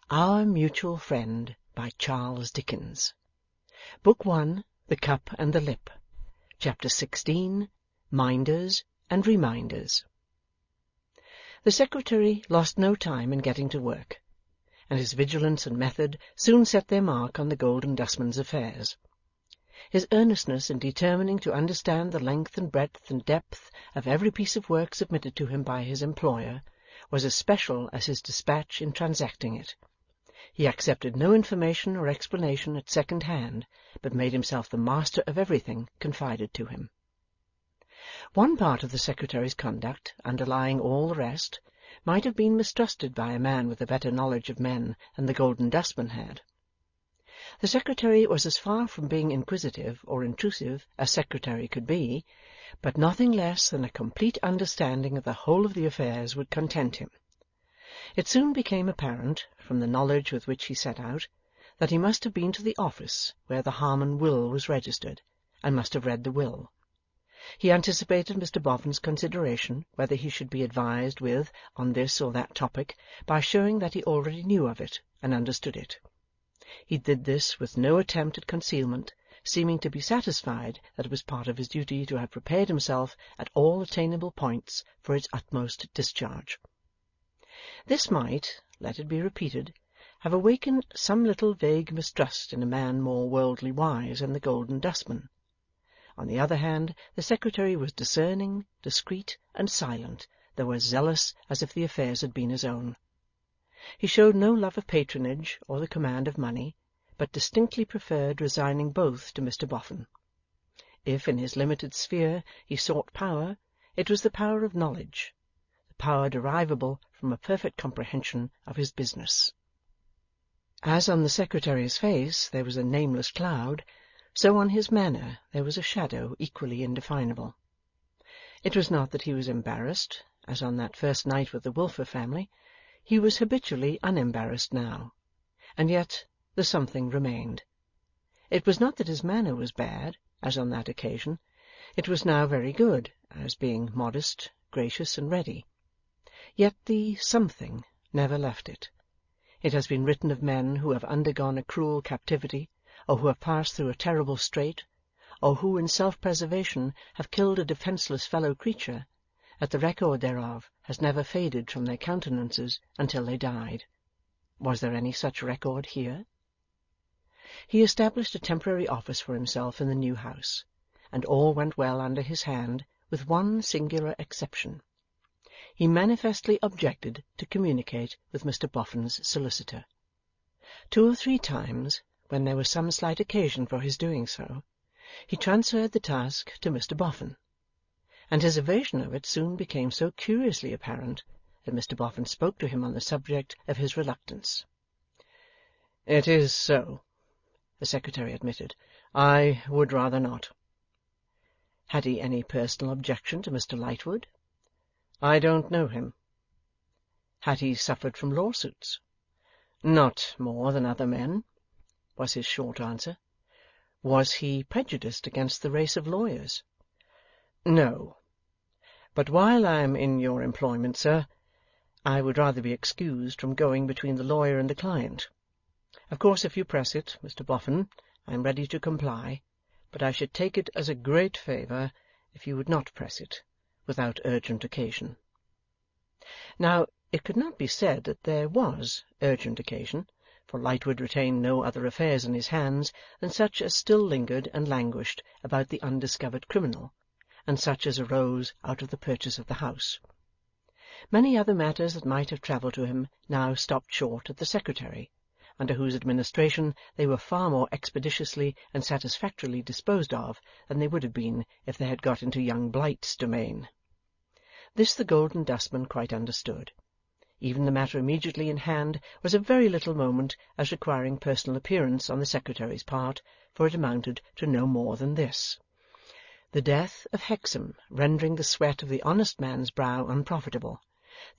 Our Mutual Friend, by Charles Dickens. Book 1, The Cup and the Lip. Chapter 16, Minders and Reminders. The Secretary lost no time in getting to work, and his vigilance and method soon set their mark on the Golden Dustman's affairs. His earnestness in determining to understand the length and breadth and depth of every piece of work submitted to him by his employer was as special as his dispatch in transacting it. He accepted no information or explanation at second hand, but made himself the master of everything confided to him. One part of the Secretary's conduct, underlying all the rest, might have been mistrusted by a man with a better knowledge of men than the Golden Dustman had. The Secretary was as far from being inquisitive or intrusive as Secretary could be, but nothing less than a complete understanding of the whole of the affairs would content him. It soon became apparent, from the knowledge with which he set out, that he must have been to the office where the Harmon will was registered, and must have read the will. He anticipated Mr Boffin's consideration whether he should be advised with on this or that topic by showing that he already knew of it and understood it. He did this with no attempt at concealment, seeming to be satisfied that it was part of his duty to have prepared himself at all attainable points for its utmost discharge. This might, let it be repeated, have awakened some little vague mistrust in a man more worldly wise than the Golden Dustman. On the other hand, the Secretary was discerning, discreet, and silent, though as zealous as if the affairs had been his own. He showed no love of patronage or the command of money, but distinctly preferred resigning both to Mr Boffin. If in his limited sphere he sought power, it was the power of knowledge, the power derivable from a perfect comprehension of his business. As on the Secretary's face there was a nameless cloud, so on his manner there was a shadow equally indefinable. It was not that he was embarrassed, as on that first night with the Wilfer family. He was habitually unembarrassed now, and yet the something remained. It was not that his manner was bad, as on that occasion. It was now very good, as being modest, gracious, and ready. Yet the something never left it. It has been written of men who have undergone a cruel captivity, or who have passed through a terrible strait, or who in self-preservation have killed a defenceless fellow creature, that the record thereof has never faded from their countenances until they died. Was there any such record here? He established a temporary office for himself in the new house, and all went well under his hand, with one singular exception. He manifestly objected to communicate with Mr Boffin's solicitor. 2 or 3 times, when there was some slight occasion for his doing so, he transferred the task to Mr Boffin, and his evasion of it soon became so curiously apparent that Mr Boffin spoke to him on the subject of his reluctance. "It is so," the Secretary admitted. "I would rather not." Had he any personal objection to Mr Lightwood? "I don't know him." Had he suffered from lawsuits? "Not more than other men," was his short answer. Was he prejudiced against the race of lawyers? "No. But while I am in your employment, sir, I would rather be excused from going between the lawyer and the client. Of course, if you press it, Mr Boffin, I am ready to comply, but I should take it as a great favour if you would not press it, without urgent occasion." Now, it could not be said that there was urgent occasion, for Lightwood retained no other affairs in his hands than such as still lingered and languished about the undiscovered criminal, and such as arose out of the purchase of the house. Many other matters that might have travelled to him now stopped short at the Secretary, under whose administration they were far more expeditiously and satisfactorily disposed of than they would have been if they had got into young Blight's domain. This the Golden Dustman quite understood. Even the matter immediately in hand was of very little moment as requiring personal appearance on the Secretary's part, for it amounted to no more than this: the death of Hexam rendering the sweat of the honest man's brow unprofitable,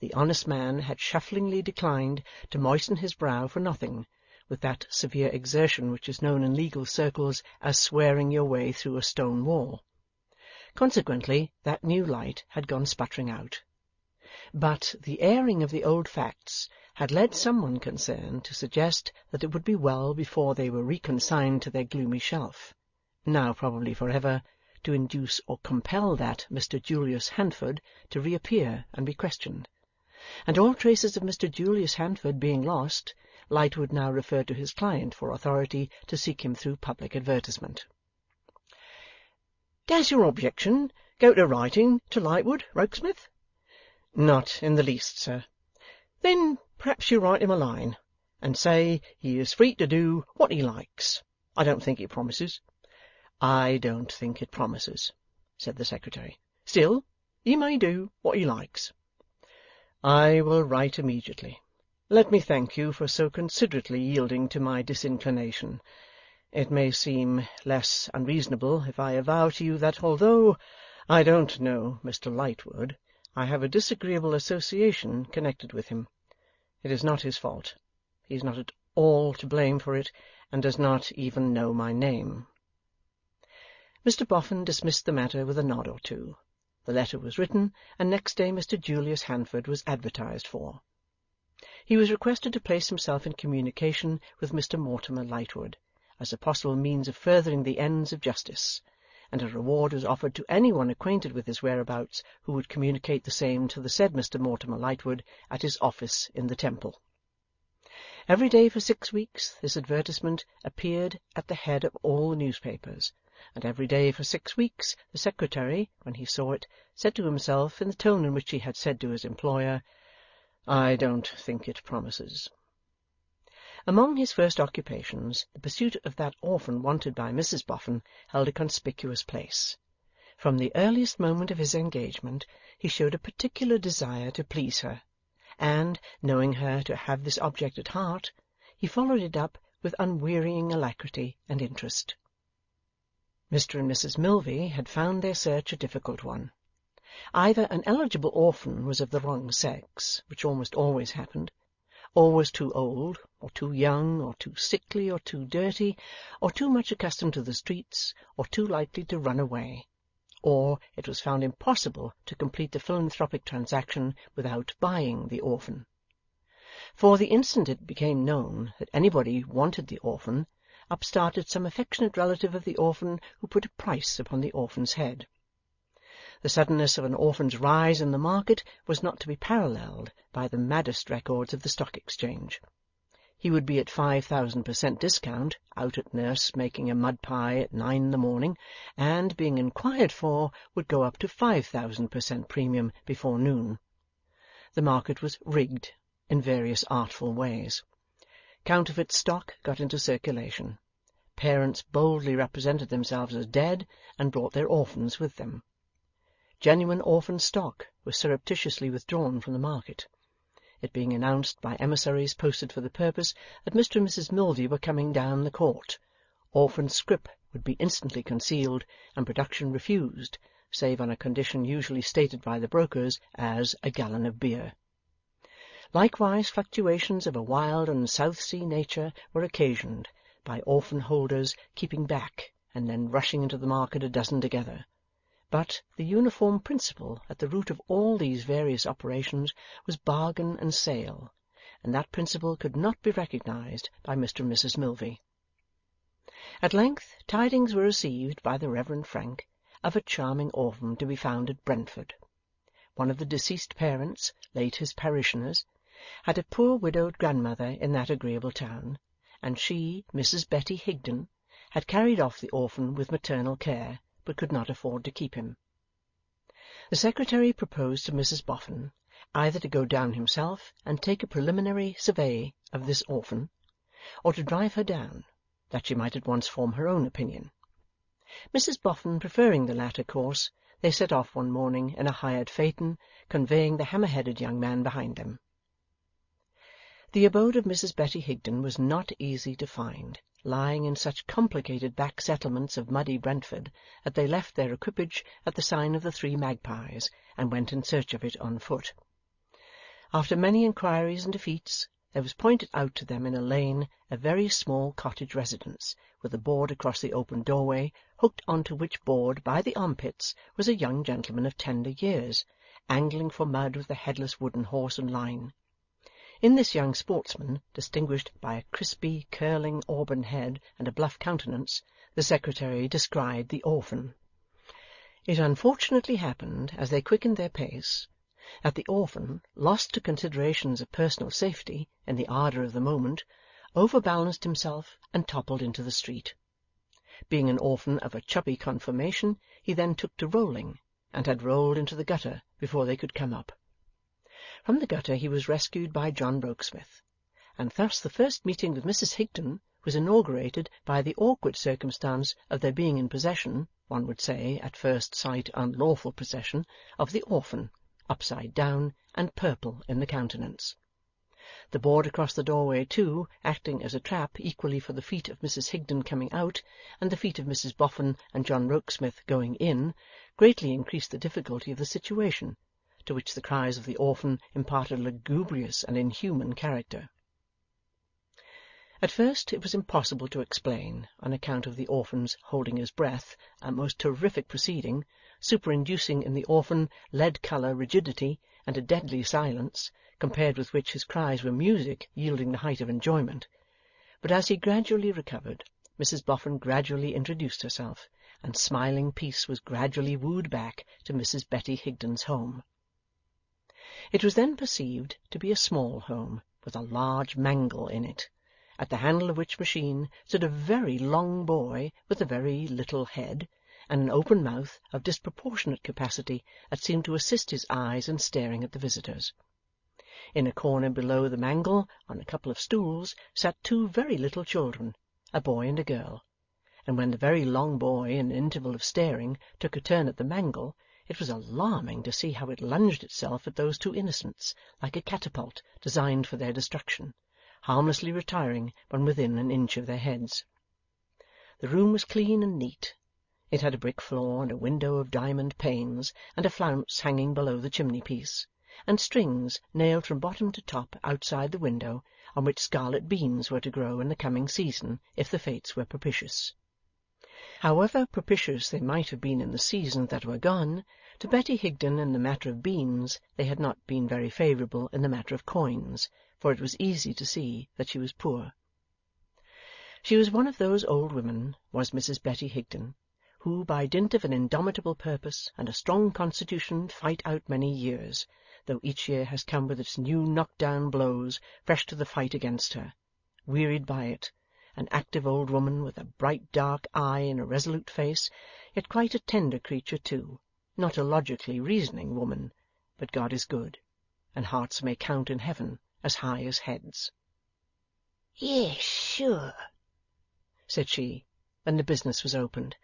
the honest man had shufflingly declined to moisten his brow for nothing, with that severe exertion which is known in legal circles as swearing your way through a stone wall. Consequently, that new light had gone sputtering out. but the airing of the old facts had led some one concerned to suggest that it would be well, before they were reconsigned to their gloomy shelf, now probably for ever, to induce or compel that Mr. Julius Handford to reappear and be questioned, and all traces of Mr. Julius Handford being lost, Lightwood now referred to his client for authority to seek him through public advertisement. "Does your objection go to writing to Lightwood, Rokesmith?" "Not in the least, sir." "Then perhaps you write him a line, and say he is free to do what he likes. I don't think it promises." "I don't think it promises," said the secretary. "Still, he may do what he likes." "I will write immediately. Let me thank you for so considerately yielding to my disinclination. It may seem less unreasonable if I avow to you that, although I don't know Mr. Lightwood, I have a disagreeable association connected with him. It is not his fault. He is not at all to blame for it, and does not even know my name." Mr. Boffin dismissed the matter with a nod or two. The letter was written, and next day Mr. Julius Handford was advertised for. He was requested to place himself in communication with Mr. Mortimer Lightwood, as a possible means of furthering the ends of justice, and a reward was offered to any one acquainted with his whereabouts who would communicate the same to the said Mr. Mortimer Lightwood at his office in the Temple. Every day for 6 weeks this advertisement appeared at the head of all the newspapers, and every day for 6 weeks the secretary, when he saw it, said to himself, in the tone in which he had said to his employer, "I don't think it promises." Among his first occupations, the pursuit of that orphan wanted by Mrs. Boffin held a conspicuous place. From the earliest moment of his engagement, he showed a particular desire to please her, and, knowing her to have this object at heart, he followed it up with unwearying alacrity and interest. Mr. and Mrs. Milvey had found their search a difficult one. Either an eligible orphan was of the wrong sex, which almost always happened, or was too old, or too young, or too sickly, or too dirty, or too much accustomed to the streets, or too likely to run away, or it was found impossible to complete the philanthropic transaction without buying the orphan. For the instant it became known that anybody wanted the orphan, up started some affectionate relative of the orphan who put a price upon the orphan's head. The suddenness of an orphan's rise in the market was not to be paralleled by the maddest records of the Stock Exchange. He would be at 5,000% discount, out at nurse making a mud pie at 9 in the morning, and, being inquired for, would go up to 5,000% premium before noon. The market was rigged in various artful ways. Counterfeit stock got into circulation. Parents boldly represented themselves as dead, and brought their orphans with them. Genuine orphan stock was surreptitiously withdrawn from the market, it being announced by emissaries posted for the purpose that Mr. and Mrs. Milvey were coming down the court. Orphan scrip would be instantly concealed, and production refused, save on a condition usually stated by the brokers as a gallon of beer. Likewise fluctuations of a wild and South Sea nature were occasioned by orphan holders keeping back and then rushing into the market a dozen together. But the uniform principle at the root of all these various operations was bargain and sale, and that principle could not be recognized by Mr. and Mrs. Milvey. At length tidings were received by the Reverend Frank of a charming orphan to be found at Brentford. One of the deceased parents, late his parishioners, had a poor widowed grandmother in that agreeable town, and she, Mrs. Betty Higden, had carried off the orphan with maternal care, but could not afford to keep him. The secretary proposed to Mrs. Boffin either to go down himself and take a preliminary survey of this orphan, or to drive her down, that she might at once form her own opinion. Mrs. Boffin preferring the latter course, they set off one morning in a hired phaeton, conveying the hammer-headed young man behind them. The abode of Mrs. Betty Higden was not easy to find, lying in such complicated back settlements of muddy Brentford that they left their equipage at the sign of the Three Magpies, and went in search of it on foot. After many inquiries and defeats, there was pointed out to them in a lane a very small cottage residence, with a board across the open doorway, hooked on to which board by the armpits was a young gentleman of tender years, angling for mud with a headless wooden horse and line. In this young sportsman, distinguished by a crispy, curling auburn head and a bluff countenance, the secretary descried the orphan. It unfortunately happened, as they quickened their pace, that the orphan, lost to considerations of personal safety in the ardour of the moment, overbalanced himself and toppled into the street. Being an orphan of a chubby conformation, he then took to rolling, and had rolled into the gutter before they could come up. From the gutter he was rescued by John Rokesmith, and thus the first meeting with Mrs Higden was inaugurated by the awkward circumstance of their being in possession, one would say, at first sight unlawful possession, of the orphan, upside down and purple in the countenance. The board across the doorway, too, acting as a trap equally for the feet of Mrs Higden coming out and the feet of Mrs Boffin and John Rokesmith going in, greatly increased the difficulty of the situation, to which the cries of the orphan imparted a lugubrious and inhuman character. At first it was impossible to explain, on account of the orphan's holding his breath, a most terrific proceeding, superinducing in the orphan lead-colour rigidity and a deadly silence, compared with which his cries were music yielding the height of enjoyment. But as he gradually recovered, Mrs Boffin gradually introduced herself, and smiling peace was gradually wooed back to Mrs Betty Higden's home. It was then perceived to be a small home, with a large mangle in it, at the handle of which machine stood a very long boy with a very little head, and an open mouth of disproportionate capacity that seemed to assist his eyes in staring at the visitors. In a corner below the mangle, on a couple of stools, sat two very little children, a boy and a girl, and when the very long boy, in an interval of staring, took a turn at the mangle, it was alarming to see how it lunged itself at those two innocents, like a catapult designed for their destruction, harmlessly retiring when within an inch of their heads. The room was clean and neat. It had a brick floor and a window of diamond panes, and a flounce hanging below the chimney-piece, and strings nailed from bottom to top outside the window, on which scarlet beans were to grow in the coming season, if the fates were propitious. However propitious they might have been in the season that were gone, to Betty Higden in the matter of beans they had not been very favourable in the matter of coins, for it was easy to see that she was poor. She was one of those old women, was Mrs Betty Higden, who by dint of an indomitable purpose and a strong constitution fight out many years, though each year has come with its new knock-down blows fresh to the fight against her, wearied by it, an active old woman with a bright dark eye and a resolute face, yet quite a tender creature too, not a logically reasoning woman, but God is good, and hearts may count in heaven as high as heads. "Yes, sure," said she, when the business was opened.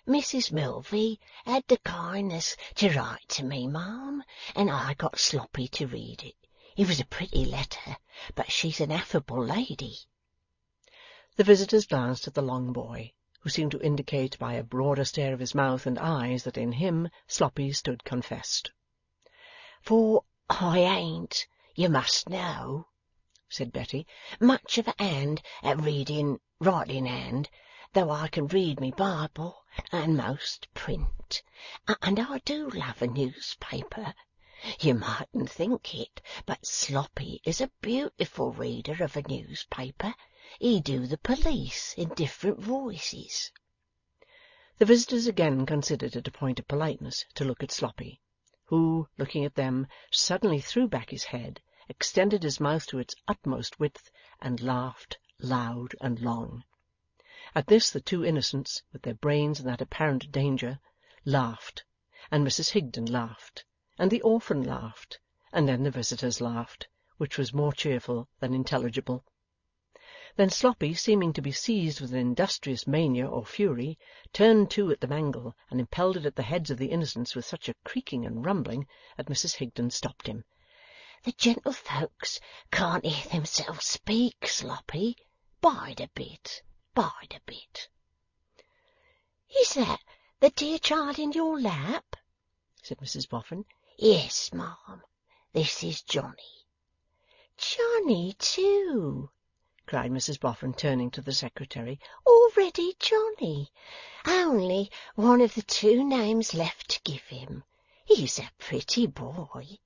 "Mrs Milvey had the kindness to write to me, ma'am, and I got Sloppy to read it. It was a pretty letter, but she's an affable lady." The visitors glanced at the long boy, who seemed to indicate by a broader stare of his mouth and eyes that in him Sloppy stood confessed. "For I ain't, you must know," said Betty, "much of a hand at reading writing-hand, though I can read me Bible and most print, and I do love a newspaper. You mightn't think it, but Sloppy is a beautiful reader of a newspaper. He do the police in different voices." The visitors again considered it a point of politeness to look at Sloppy, who, looking at them, suddenly threw back his head, extended his mouth to its utmost width, and laughed loud and long. At this the two innocents, with their brains in that apparent danger, laughed, and Mrs Higden laughed, and the orphan laughed, and then the visitors laughed, which was more cheerful than intelligible. Then Sloppy, seeming to be seized with an industrious mania or fury, turned to at the mangle and impelled it at the heads of the innocents with such a creaking and rumbling that Mrs Higden stopped him. "The gentlefolks can't hear themselves speak, Sloppy. Bide a bit, bide a bit." "Is that the dear child in your lap?" said Mrs Boffin. "Yes, ma'am. This is Johnny." "Johnny too!" cried Mrs Boffin, turning to the secretary. "Already Johnny! Only one of the two names left to give him. He's a pretty boy.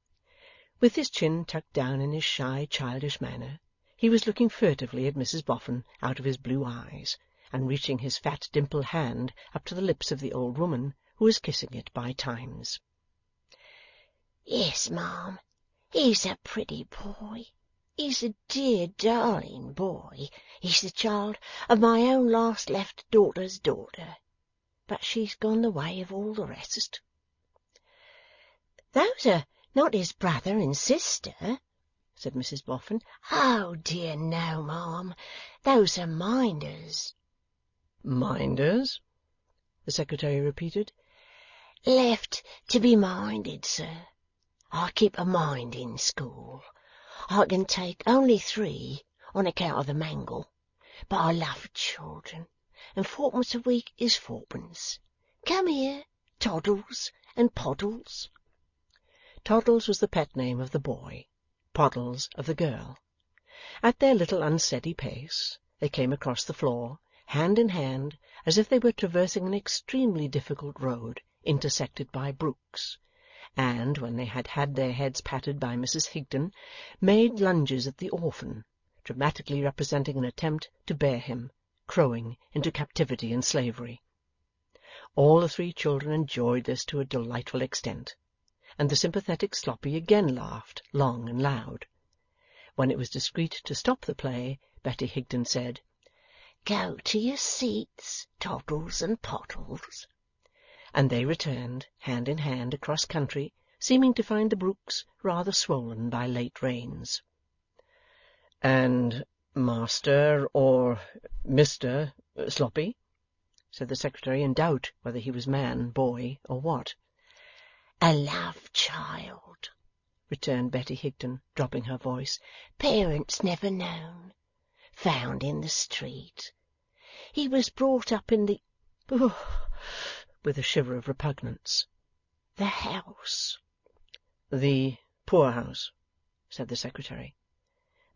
With his chin tucked down in his shy, childish manner, he was looking furtively at Mrs Boffin out of his blue eyes, and reaching his fat dimpled hand up to the lips of the old woman, who was kissing it by times. Yes, ma'am, he's a pretty boy. He's a dear, darling boy. He's the child of my own last left daughter's daughter, but she's gone the way of all the rest. Those are not his brother and sister, said Mrs Boffin. Oh, dear no, ma'am. Those are minders. Minders? The secretary repeated. Left to be minded, sir. I keep a minding school. I can take only 3 on account of the mangle, but I love children, and 4pence a week is 4pence. Come here, Toddles and Poddles. Toddles was the pet name of the boy, Poddles of the girl. At their little unsteady pace, they came across the floor, hand in hand, as if they were traversing an extremely difficult road, intersected by brooks, and, when they had had their heads patted by Mrs Higden, made lunges at the orphan, dramatically representing an attempt to bear him, crowing, into captivity and slavery. All the 3 children enjoyed this to a delightful extent, and the sympathetic Sloppy again laughed long and loud. When it was discreet to stop the play, Betty Higden said, Go to your seats, Toddles and Poddles. And they returned, hand in hand, across country, seeming to find the brooks rather swollen by late rains. And Master or Mr. Sloppy? Said the secretary, in doubt whether he was man, boy, or what. A love child, returned Betty Higden, dropping her voice. Parents never known. Found in the street. He was brought up in the... with a shiver of repugnance. The house. The poorhouse, said the secretary.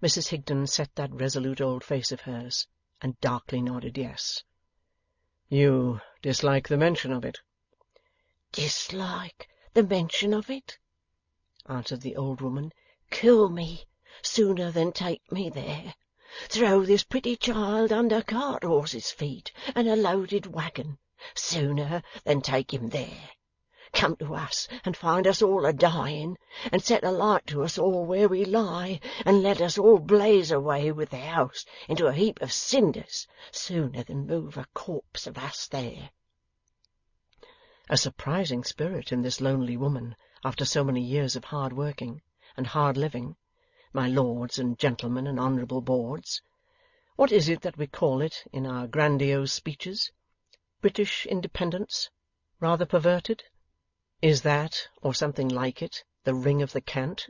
Mrs Higden set that resolute old face of hers, and darkly nodded yes. You dislike the mention of it? Dislike the mention of it? Answered the old woman. Kill me sooner than take me there. Throw this pretty child under cart horses' feet and a loaded waggon, sooner than take him there. Come to us and find us all a-dying, and set a light to us all where we lie, and let us all blaze away with the house into a heap of cinders, sooner than move a corpse of us there. A surprising spirit in this lonely woman, after so many years of hard working and hard living, my lords and gentlemen and honourable boards. What is it that we call it in our grandiose speeches? British independence, rather perverted? Is that, or something like it, the ring of the cant?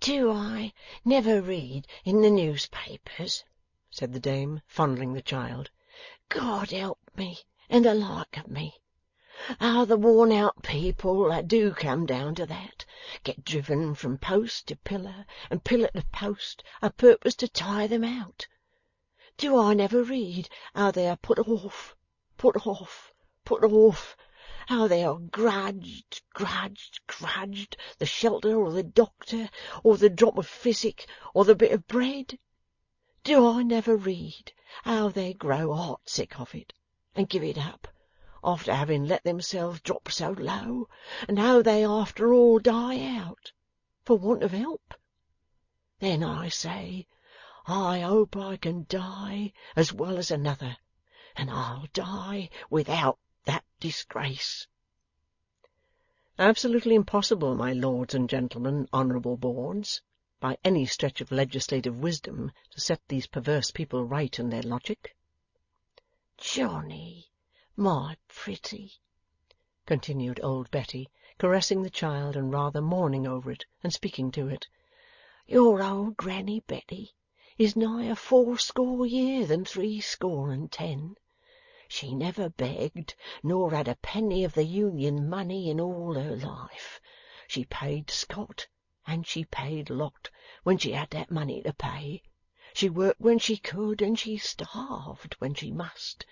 Do I never read in the newspapers, said the dame, fondling the child, God help me and the like of me, how the worn-out people that do come down to that get driven from post to pillar and pillar to post a purpose to tire them out? Do I never read how they are put off, how they are grudged, the shelter or the doctor or the drop of physic or the bit of bread? Do I never read how they grow heart-sick of it and give it up, after having let themselves drop so low, and how they after all die out, for want of help? Then I say, I hope I can die as well as another, and I'll die without that disgrace. Absolutely impossible, my lords and gentlemen, honourable boards, by any stretch of legislative wisdom, to set these perverse people right in their logic. Johnny, my pretty, continued old Betty, caressing the child and rather mourning over it and speaking to it, your old Granny Betty is nigher 80 year than 70. She never begged, nor had a penny of the Union money in all her life. She paid scot, and she paid lot, when she had that money to pay. She worked when she could, and she starved when she must.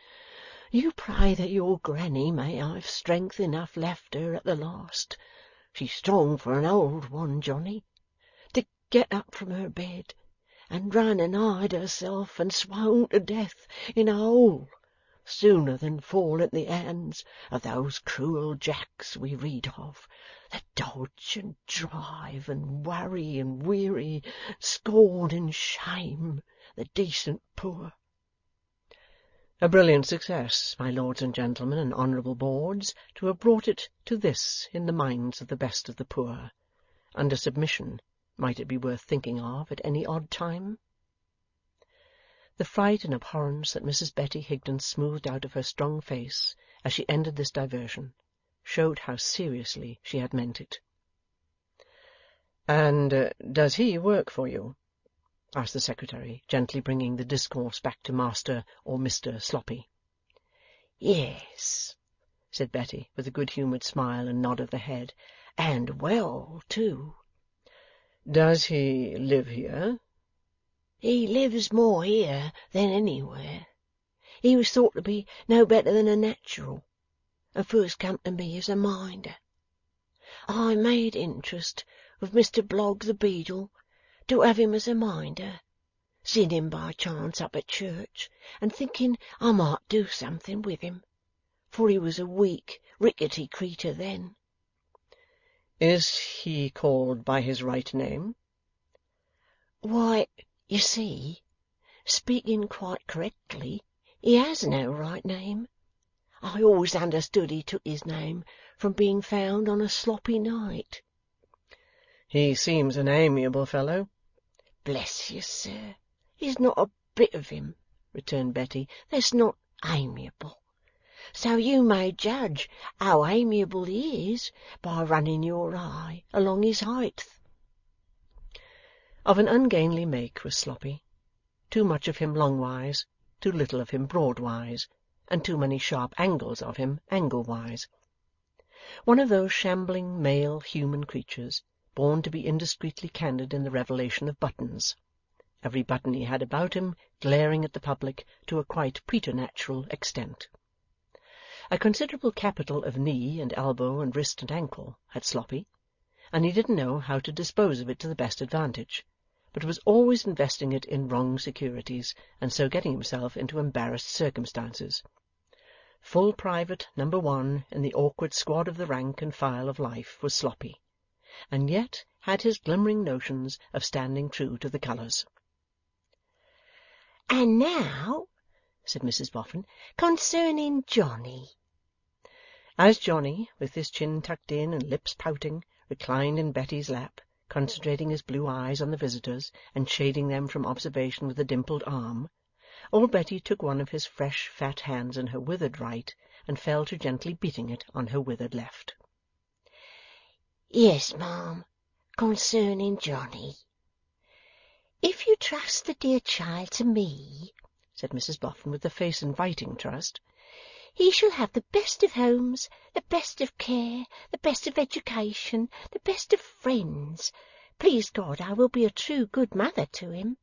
You pray that your granny may have strength enough left her at the last, she's strong for an old one, Johnny, to get up from her bed and run and hide herself and swoon to death in a hole, sooner than fall at the hands of those cruel Jacks we read of, that dodge and drive and worry and weary, scorn and shame the decent poor. A brilliant success, my lords and gentlemen and honourable boards, to have brought it to this in the minds of the best of the poor. Under submission, might it be worth thinking of at any odd time? The fright and abhorrence that Mrs. Betty Higden smoothed out of her strong face as she ended this diversion showed how seriously she had meant it. "And does he work for you?" asked the secretary, gently bringing the discourse back to Master or Mr. Sloppy. Yes, said Betty, with a good-humoured smile and nod of the head, and well, too. Does he live here? He lives more here than anywhere. He was thought to be no better than a natural, and first come to me as a minder. I made interest with Mr. Blogg the beadle to have him as a minder, seeing him by chance up at church, and thinking I might do something with him, for he was a weak, rickety creetur then. Is he called by his right name? Why, you see, speaking quite correctly, he has no right name. I always understood he took his name from being found on a sloppy night. He seems an amiable fellow. Bless you, sir, he's not a bit of him, returned Betty, that's not amiable. So you may judge how amiable he is by running your eye along his height. Of an ungainly make was Sloppy, too much of him longwise, too little of him broadwise, and too many sharp angles of him anglewise. One of those shambling male human creatures, born to be indiscreetly candid in the revelation of buttons, every button he had about him glaring at the public to a quite preternatural extent. A considerable capital of knee and elbow and wrist and ankle had Sloppy, and he didn't know how to dispose of it to the best advantage, but was always investing it in wrong securities, and so getting himself into embarrassed circumstances. Full Private No. 1 in the awkward squad of the rank and file of life was Sloppy, and yet had his glimmering notions of standing true to the colours. And now, said Mrs Boffin, concerning Johnny. As Johnny, with his chin tucked in and lips pouting, reclined in Betty's lap, concentrating his blue eyes on the visitors and shading them from observation with a dimpled arm, old Betty took one of his fresh fat hands in her withered right and fell to gently beating it on her withered left. Yes, ma'am, concerning Johnny. If you trust the dear child to me, said Mrs Boffin, with a face inviting trust, he shall have the best of homes, the best of care, the best of education, the best of friends. Please God, I will be a true good mother to him.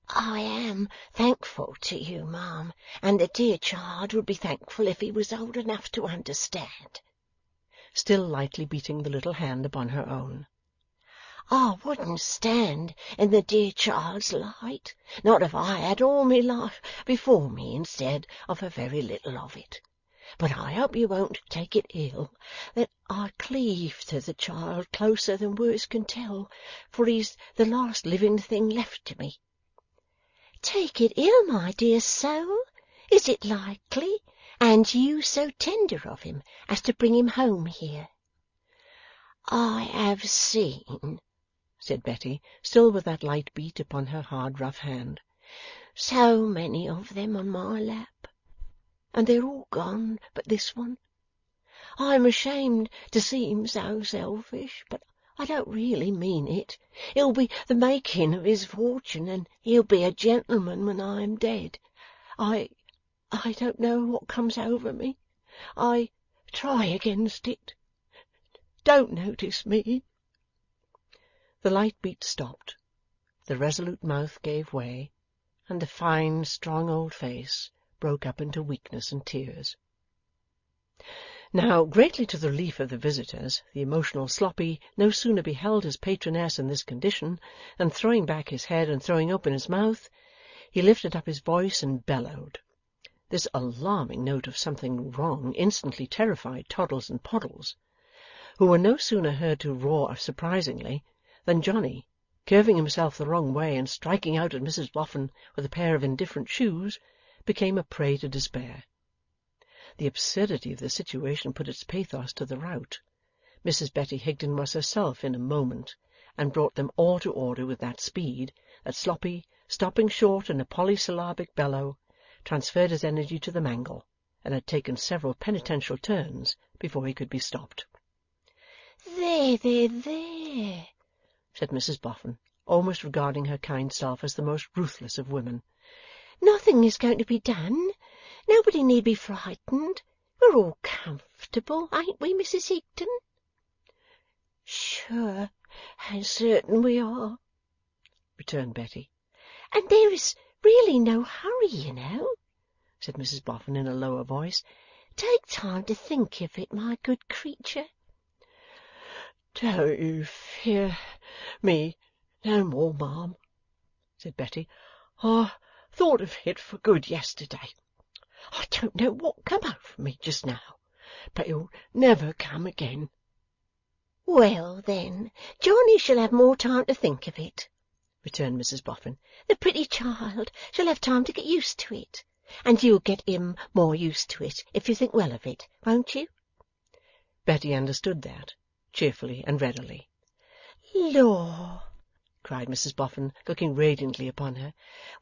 I am thankful to you, ma'am, and the dear child would be thankful if he was old enough to understand. Still lightly beating the little hand upon her own. I wouldn't stand in the dear child's light, not if I had all my life before me instead of a very little of it. But I hope you won't take it ill that I cleave to the child closer than words can tell, for he's the last living thing left to me. Take it ill, my dear soul? Is it likely? And you so tender of him as to bring him home here? I have seen, said Betty, still with that light beat upon her hard rough hand, so many of them on my lap, and they're all gone but this one. I am ashamed to seem so selfish, but I don't really mean it. He'll be the making of his fortune, and he'll be a gentleman when I am dead. I don't know what comes over me. I try against it. Don't notice me. The light beat stopped, the resolute mouth gave way, and the fine strong old face broke up into weakness and tears. Now, greatly to the relief of the visitors, the emotional Sloppy no sooner beheld his patroness in this condition than, throwing back his head and throwing open his mouth, he lifted up his voice and bellowed. This alarming note of something wrong instantly terrified Toddles and Poddles, who were no sooner heard to roar surprisingly than Johnny, curving himself the wrong way and striking out at Mrs Boffin with a pair of indifferent shoes, became a prey to despair. The absurdity of the situation put its pathos to the rout. Mrs Betty Higden was herself in a moment, and brought them all to order with that speed that Sloppy, stopping short in a polysyllabic bellow, transferred his energy to the mangle, and had taken several penitential turns before he could be stopped. "There, there, there," said Mrs Boffin, almost regarding her kind self as the most ruthless of women. "Nothing is going to be done. Nobody need be frightened. We're all comfortable, ain't we, Mrs Higden?" "Sure and certain we are," returned Betty. "And there is really no hurry, you know," said Mrs Boffin in a lower voice. "Take time to think of it, my good creature." "Don't you fear me no more, ma'am," said Betty. "I thought of it for good yesterday. I don't know what come over me just now, but it'll never come again." "Well, then, Johnny shall have more time to think of it," returned Mrs Boffin. "The pretty child shall have time to get used to it, and you'll get him more used to it if you think well of it, won't you?" Betty understood that, cheerfully and readily. "Law!" cried Mrs Boffin, looking radiantly upon her.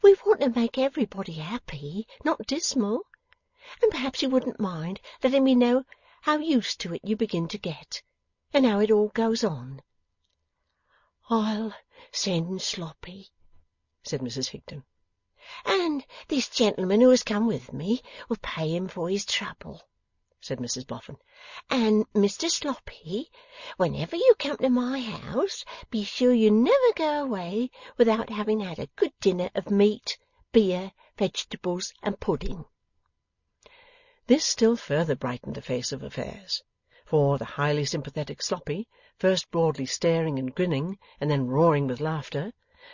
"We want to make everybody happy, not dismal. And perhaps you wouldn't mind letting me know how used to it you begin to get, and how it all goes on." "I'll send Sloppy," said Mrs Higden. "And this gentleman who has come with me will pay him for his trouble," said Mrs Boffin. "And, Mr Sloppy, whenever you come to my house, be sure you never go away without having had a good dinner of meat, beer, vegetables, and pudding." This still further brightened the face of affairs, for the highly sympathetic Sloppy, first broadly staring and grinning, and then roaring with laughter,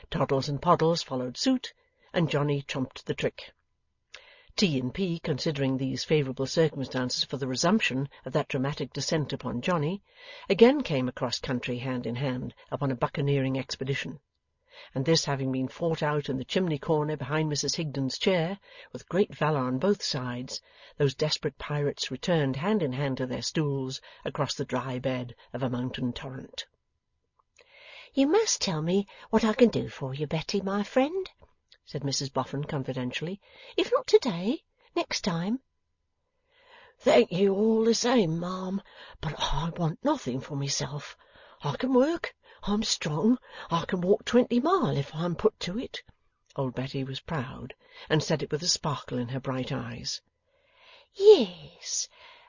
Toddles and Poddles followed suit, and Johnny trumped the trick. T&P, considering these favourable circumstances for the resumption of that dramatic descent upon Johnny, again came across country hand in hand upon a buccaneering expedition, and this having been fought out in the chimney-corner behind Mrs Higden's chair, with great valour on both sides, those desperate pirates returned hand in hand to their stools across the dry bed of a mountain torrent. "You must tell me what I can do for you, Betty, my friend," said Mrs Boffin confidentially. "If not to-day, next time." "Thank you all the same, ma'am, but I want nothing for myself. I can work, I'm strong, I can walk 20 mile if I'm put to it." Old Betty was proud, and said it with a sparkle in her bright eyes. "Yes,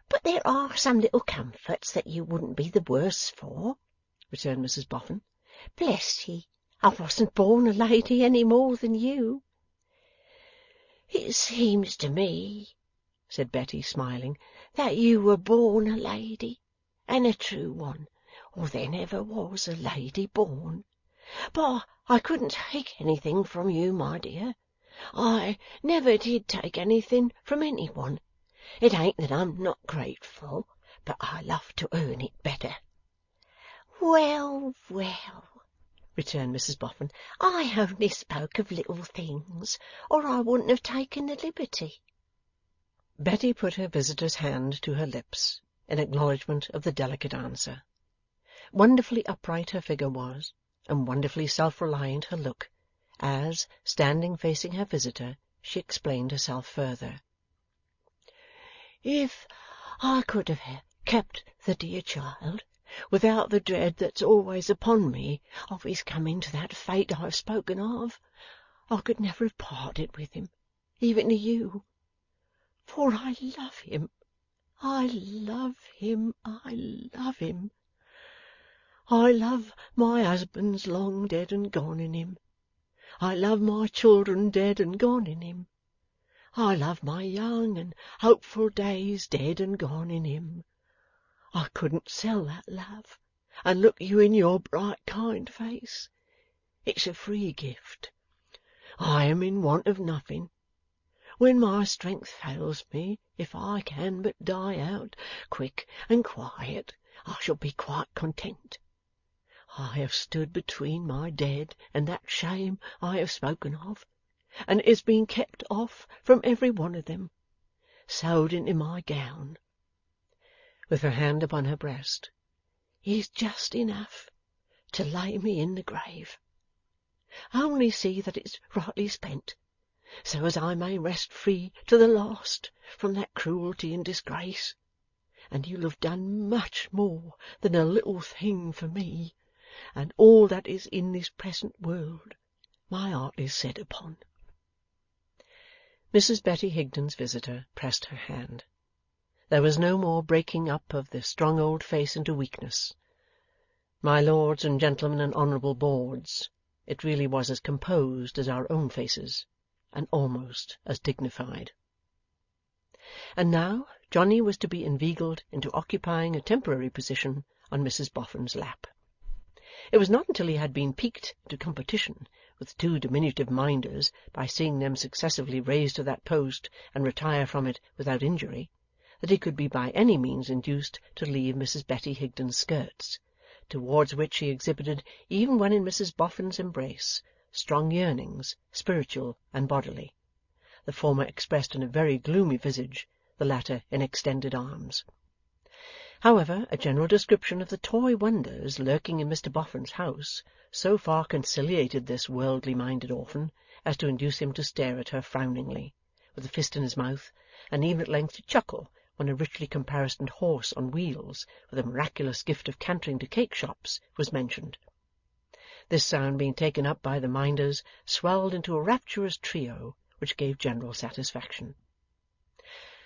but there are some little comforts that you wouldn't be the worse for," returned Mrs Boffin. "Bless ye, I wasn't born a lady any more than you." "It seems to me," said Betty, smiling, "that you were born a lady, and a true one, or there never was a lady born. But I couldn't take anything from you, my dear. I never did take anything from any one. It ain't that I'm not grateful, but I love to earn it better." "Well, well," returned Mrs Boffin, "I only spoke of little things, or I wouldn't have taken the liberty." Betty put her visitor's hand to her lips, in acknowledgment of the delicate answer. Wonderfully upright her figure was, and wonderfully self-reliant her look, as, standing facing her visitor, she explained herself further. "If I could have kept the dear child, without the dread that's always upon me of his coming to that fate I've spoken of, I could never have parted with him, even to you. For I love him, I love him, I love him. I love my husband's long dead and gone in him. I love my children dead and gone in him. I love my young and hopeful days dead and gone in him. I couldn't sell that love, and look you in your bright kind face. It's a free gift. I am in want of nothing. When my strength fails me, if I can but die out quick and quiet, I shall be quite content. I have stood between my dead and that shame I have spoken of, and it has been kept off from every one of them, sewed into my gown. With her hand upon her breast, is just enough to lay me in the grave. Only see that it's rightly spent, so as I may rest free to the last from that cruelty and disgrace, and you'll have done much more than a little thing for me, and all that is in this present world my heart is set upon. Mrs. Betty Higden's visitor pressed her hand. There was no more breaking up of the strong old face into weakness. My lords and gentlemen and honourable boards, it really was as composed as our own faces, and almost as dignified. And now Johnny was to be inveigled into occupying a temporary position on Mrs. Boffin's lap. It was not until he had been piqued into competition with two diminutive Minders by seeing them successively raised to that post and retire from it without injury, that he could be by any means induced to leave Mrs. Betty Higden's skirts, towards which he exhibited, even when in Mrs. Boffin's embrace, strong yearnings, spiritual and bodily, the former expressed in a very gloomy visage, the latter in extended arms. However, a general description of the toy wonders lurking in Mr. Boffin's house so far conciliated this worldly-minded orphan as to induce him to stare at her frowningly, with a fist in his mouth, and even at length to chuckle when a richly caparisoned horse on wheels, with a miraculous gift of cantering to cake-shops, was mentioned. This sound being taken up by the Minders, swelled into a rapturous trio, which gave general satisfaction.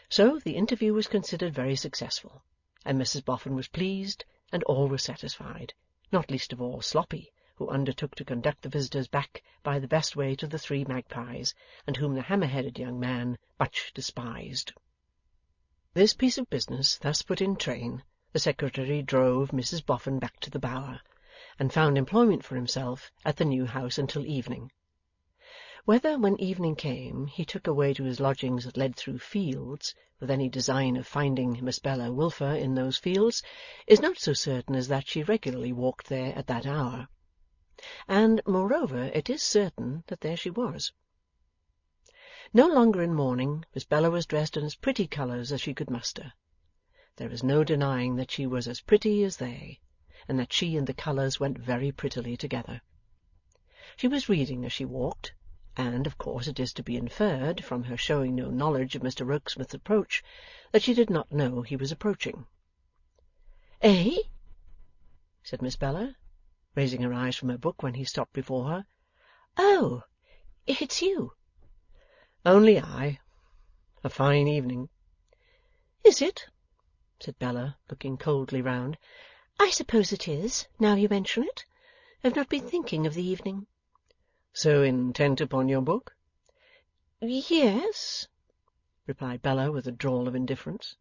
So the interview was considered very successful, and Mrs. Boffin was pleased, and all were satisfied, not least of all Sloppy, who undertook to conduct the visitors back by the best way to the Three Magpies, and whom the hammer-headed young man much despised. This piece of business thus put in train, the secretary drove Mrs. Boffin back to the Bower, and found employment for himself at the new house until evening. Whether, when evening came, he took away to his lodgings that led through fields, with any design of finding Miss Bella Wilfer in those fields, is not so certain as that she regularly walked there at that hour. And, moreover, it is certain that there she was. No longer in mourning, Miss Bella was dressed in as pretty colours as she could muster. There is no denying that she was as pretty as they, and that she and the colours went very prettily together. She was reading as she walked, and of course it is to be inferred, from her showing no knowledge of Mr. Rokesmith's approach, that she did not know he was approaching. "Eh?" said Miss Bella, raising her eyes from her book when he stopped before her. "Oh, it's you." "Only I. A fine evening." "Is it?" said Bella, looking coldly round. "I suppose it is, now you mention it. I've not been thinking of the evening." "So intent upon your book?" "Yes," replied Bella with a drawl of indifference.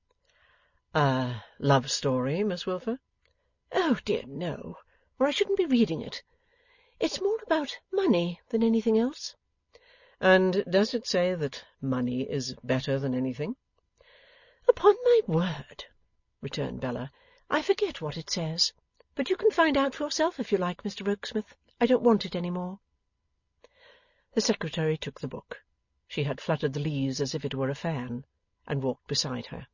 "A love story, Miss Wilfer?" "Oh dear no, or I shouldn't be reading it. It's more about money than anything else." "And does it say that money is better than anything?" "Upon my word," returned Bella, "I forget what it says. But you can find out for yourself if you like, Mr. Rokesmith. I don't want it any more." The secretary took the book. She had fluttered the leaves as if it were a fan, and walked beside her.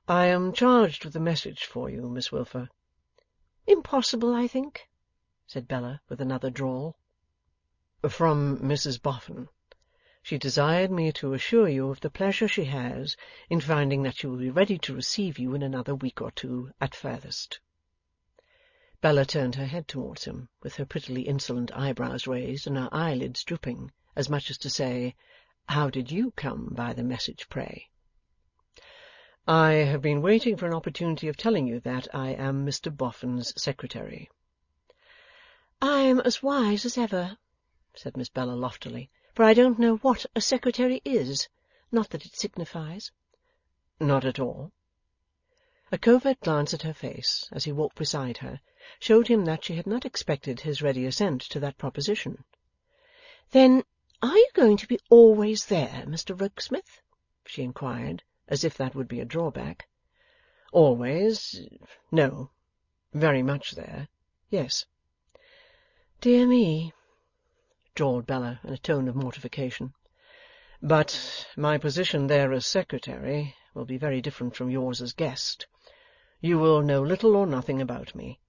"I am charged with a message for you, Miss Wilfer." "Impossible, I think," said Bella with another drawl. "From Mrs. Boffin. She desired me to assure you of the pleasure she has in finding that she will be ready to receive you in another week or two at furthest." Bella turned her head towards him, with her prettily insolent eyebrows raised and her eyelids drooping, as much as to say, "How did you come by the message, pray?" "I have been waiting for an opportunity of telling you that I am Mr. Boffin's secretary." "I am as wise as ever," said Miss Bella loftily, for I don't know what a secretary is, not that it signifies. Not at all. A covert glance at her face, as he walked beside her, showed him that she had not expected his ready assent to that proposition. Then are you going to be always there, Mr Rokesmith? She inquired, as if that would be a drawback. Always? No. Very much there. Yes. Dear me, drawled Bella in a tone of mortification. But my position there as secretary will be very different from yours as guest. You will know little or nothing about me.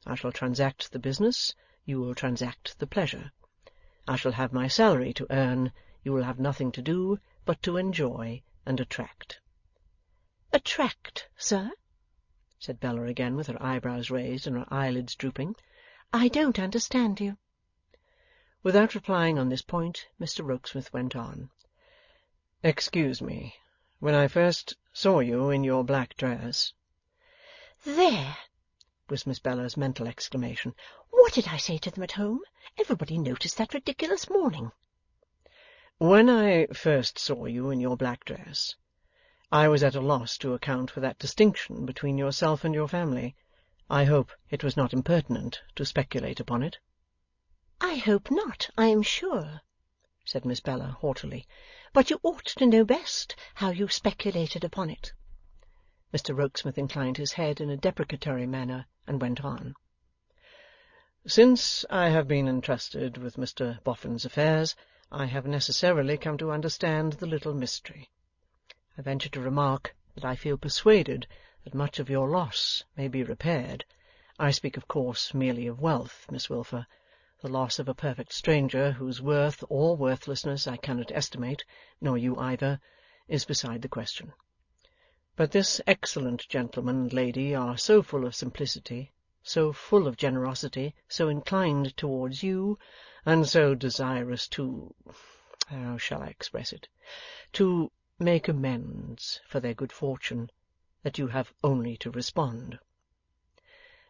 I shall transact the business, you will transact the pleasure. I shall have my salary to earn, you will have nothing to do but to enjoy and attract. Attract, sir? Said Bella again, with her eyebrows raised and her eyelids drooping. I don't understand you. Without replying on this point, Mr Rokesmith went on. Excuse me. When I first saw you in your black dress— There! Was Miss Bella's mental exclamation. What did I say to them at home? Everybody noticed that ridiculous morning. When I first saw you in your black dress, I was at a loss to account for that distinction between yourself and your family. I hope it was not impertinent to speculate upon it. I hope not, I am sure, said Miss Bella haughtily. But you ought to know best how you speculated upon it. Mr Rokesmith inclined his head in a deprecatory manner and went on. Since I have been entrusted with Mr Boffin's affairs, I have necessarily come to understand the little mystery. I venture to remark that I feel persuaded that much of your loss may be repaired. I speak, of course, merely of wealth, Miss Wilfer. The loss of a perfect stranger, whose worth or worthlessness I cannot estimate, nor you either, is beside the question. But this excellent gentleman and lady are so full of simplicity, so full of generosity, so inclined towards you, and so desirous to— how shall I express it? To make amends for their good fortune, that you have only to respond.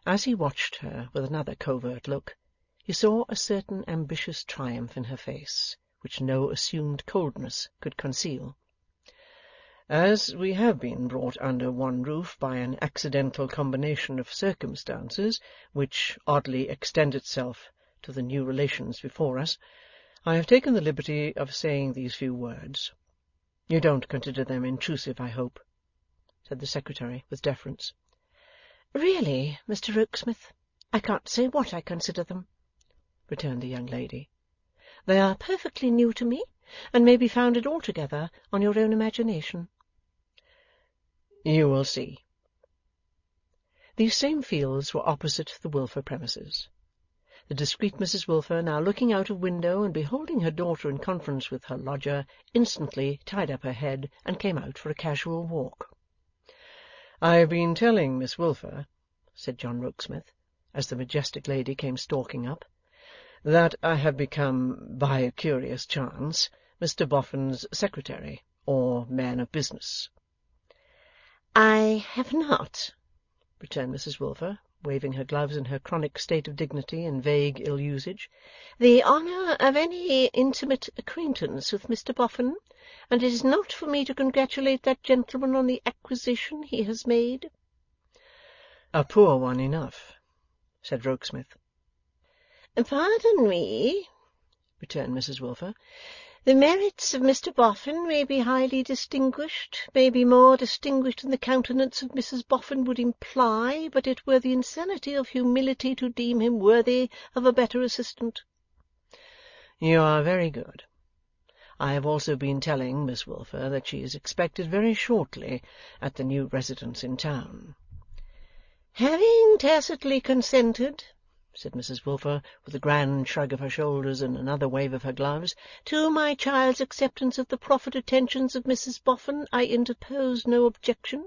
As he watched her with another covert look, he saw a certain ambitious triumph in her face, which no assumed coldness could conceal. As we have been brought under one roof by an accidental combination of circumstances, which oddly extend itself to the new relations before us, I have taken the liberty of saying these few words. You don't consider them intrusive, I hope? Said the secretary with deference. Really, Mr Rokesmith, I can't say what I consider them, returned the young lady. They are perfectly new to me, and may be founded altogether on your own imagination. You will see. These same fields were opposite the Wilfer premises. The discreet Mrs Wilfer, now looking out of window and beholding her daughter in conference with her lodger, instantly tied up her head and came out for a casual walk. I have been telling Miss Wilfer, said John Rokesmith, as the majestic lady came stalking up, that I have become, by a curious chance, Mr Boffin's secretary, or man of business. I have not, returned Mrs Wilfer, waving her gloves in her chronic state of dignity and vague ill-usage, the honour of any intimate acquaintance with Mr Boffin, and it is not for me to congratulate that gentleman on the acquisition he has made. A poor one enough, said Rokesmith. Pardon me, returned Mrs Wilfer. The merits of Mr Boffin may be highly distinguished, may be more distinguished than the countenance of Mrs Boffin would imply, but it were the insanity of humility to deem him worthy of a better assistant. You are very good. I have also been telling Miss Wilfer that she is expected very shortly at the new residence in town. Having tacitly consented, said Mrs Wilfer, with a grand shrug of her shoulders and another wave of her gloves, to my child's acceptance of the proffered attentions of Mrs Boffin, I interpose no objection.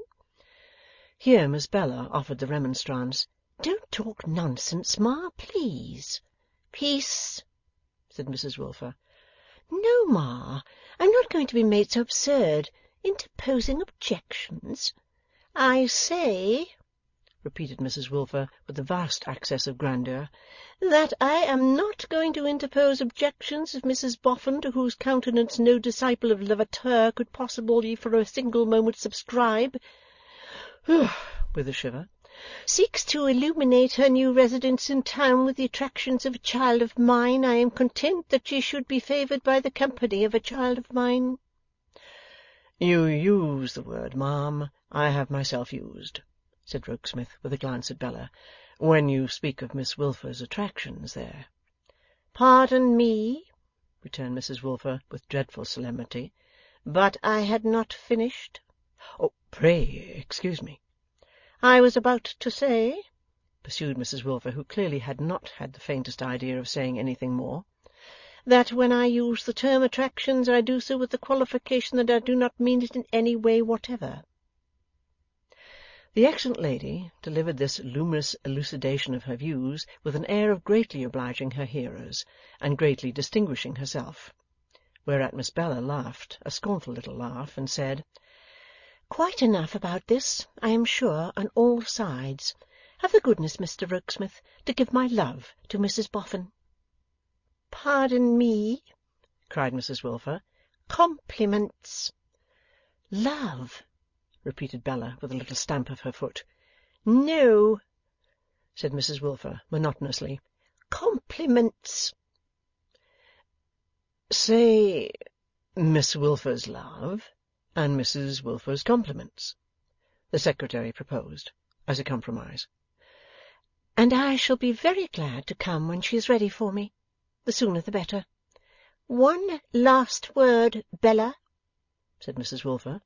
Here Miss Bella offered the remonstrance. Don't talk nonsense, Ma, please. Peace, said Mrs Wilfer. No, Ma, I'm not going to be made so absurd. Interposing objections. I say, repeated Mrs. Wilfer with a vast access of grandeur, "that I am not going to interpose objections of Mrs. Boffin, to whose countenance no disciple of Lavater could possibly for a single moment subscribe," with a shiver, "seeks to illuminate her new residence in town with the attractions of a child of mine. I am content that she should be favoured by the company of a child of mine." "You use the word, ma'am, I have myself used," said Rokesmith, with a glance at Bella, "when you speak of Miss Wilfer's attractions there." "Pardon me," returned Mrs. Wilfer, with dreadful solemnity, "but I had not finished." "Oh, pray excuse me." "I was about to say," pursued Mrs. Wilfer, who clearly had not had the faintest idea of saying anything more, "that when I use the term attractions, I do so with the qualification that I do not mean it in any way whatever." The excellent lady delivered this luminous elucidation of her views with an air of greatly obliging her hearers, and greatly distinguishing herself. Whereat Miss Bella laughed a scornful little laugh, and said, "Quite enough about this, I am sure, on all sides. Have the goodness, Mr. Rokesmith, to give my love to Mrs. Boffin." "Pardon me," cried Mrs. Wilfer. "Compliments." "Love," repeated Bella, with a little stamp of her foot. "No," said Mrs. Wilfer, monotonously. "Compliments." "Say Miss Wilfer's love and Mrs. Wilfer's compliments," the Secretary proposed, as a compromise. "And I shall be very glad to come when she is ready for me. The sooner the better." "One last word, Bella," said Mrs. Wilfer.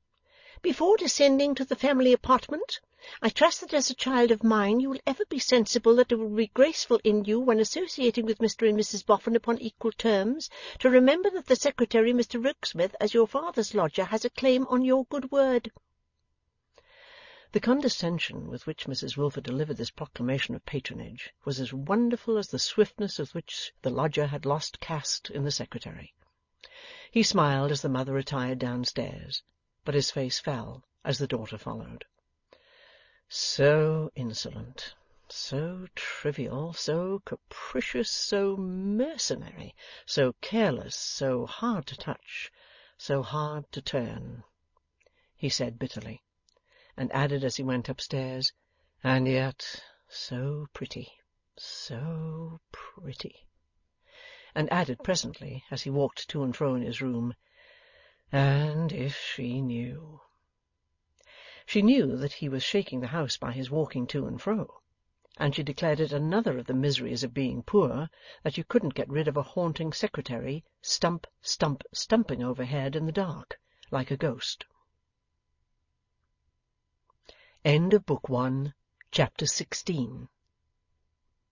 "Before descending to the family apartment, I trust that as a child of mine you will ever be sensible that it will be graceful in you, when associating with Mr. and Mrs. Boffin upon equal terms, to remember that the Secretary, Mr. Rokesmith, as your father's lodger, has a claim on your good word." The condescension with which Mrs. Wilfer delivered this proclamation of patronage was as wonderful as the swiftness with which the lodger had lost caste in the Secretary. He smiled as the mother retired downstairs, but his face fell as the daughter followed. So insolent, so trivial, so capricious, so mercenary, so careless, so hard to touch, so hard to turn, he said bitterly, and added as he went upstairs, and yet so pretty, so pretty, and added presently, as he walked to and fro in his room, and if she knew. She knew that he was shaking the house by his walking to and fro, and she declared it another of the miseries of being poor that you couldn't get rid of a haunting Secretary stump, stump, stumping overhead in the dark, like a ghost. End of Book 1, Chapter 16.